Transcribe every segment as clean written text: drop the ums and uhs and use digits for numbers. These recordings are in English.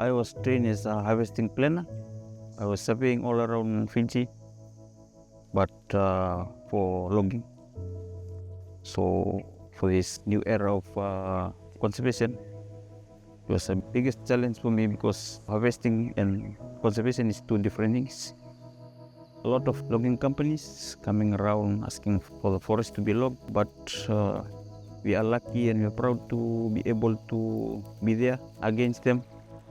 I was trained as a harvesting planner. I was surveying all around Fiji, but for logging. So for this new era of conservation, it was the biggest challenge for me because harvesting and conservation is two different things. A lot of logging companies coming around asking for the forest to be logged, but we are lucky and we are proud to be able to be there against them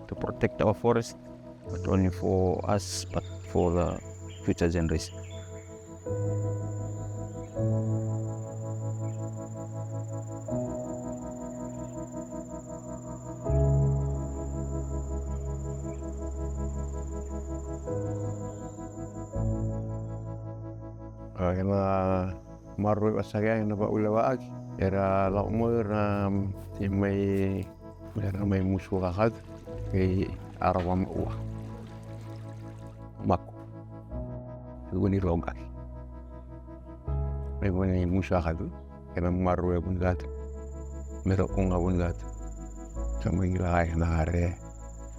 to protect our forest, not only for us but for the future generation. Kena marui pasagay na ba ulawaag era la mo na may musuh kakad kay arawam uwa mak guni rogas may guni musuh kakad kena marui pun gat mero kung abun gat sama ilay na are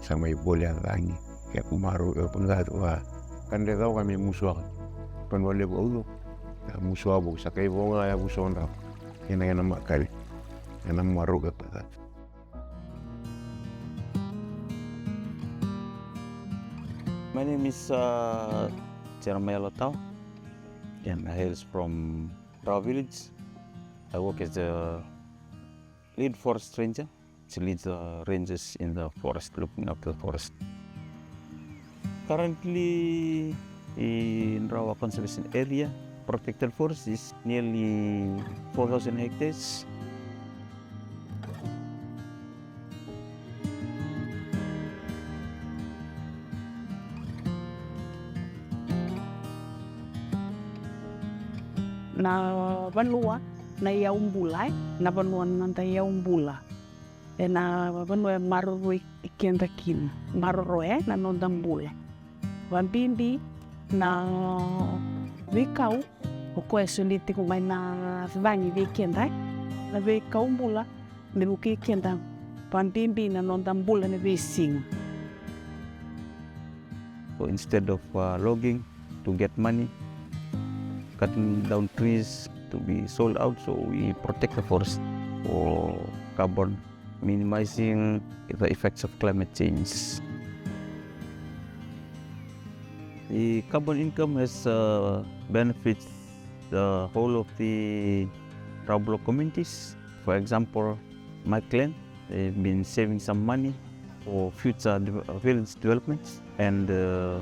sama ibole langi kaya marui pun gat wa kan dia tahu kami musuh Vanua Levu musuh abu sakai bonga ya buson rap kena makali kena maruk kata. My name is Jeremiah and I hail from Drawa village. I work as a lead forest ranger. To lead the rangers in the forest, looking after the forest. Currently, in Drawa conservation area, protected forest is nearly 4,000 hectares. Na Vanua na yaumbula na Vanua nanta yaumbula na Vanua marurui ikienda kina maroroe na nondambula wambimbi na vikau okoe soliti kumai na vangi vikienda na vikau mbula mebuki kienda wambimbi na nondambula na vising. So instead of logging to get money, cutting down trees to be sold out, so we protect the forest for carbon, minimizing the effects of climate change. The carbon income has benefits the whole of the tribal communities. For example, my clan, they've been saving some money for future village developments, and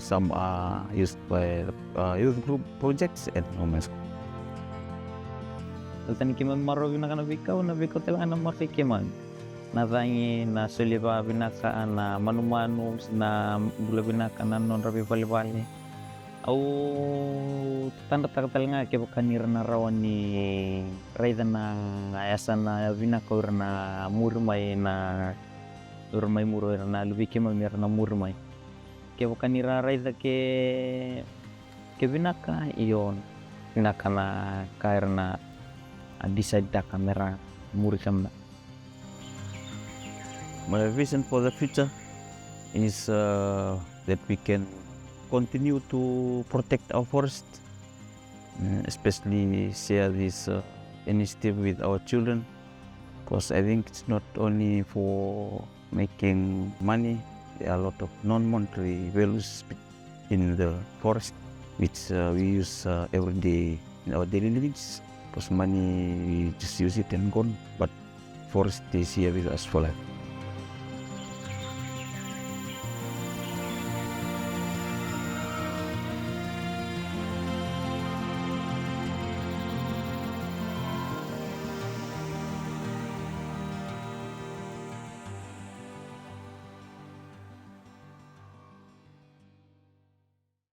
some are used by youth group projects and women's. Tani kiman maro na vikaw tela na makikiman na vangi na suliba binaka na manumanu na bula binaka na non rabi vali au tanda takal nga ke bukanir na rawan ni raida na ayasa na binaka na murmay na urmay muro na lubiki mamir na murmay ke bukanira raida ke binaka iyon binaka na kair na decide the camera murikam. My vision for the future is that we can continue to protect our forest, especially share this initiative with our children, because I think it's not only for making money. There are a lot of non-monetary values in the forest which we use every day in our daily lives. Because money, we just use it and gone, but forest is here with us for life.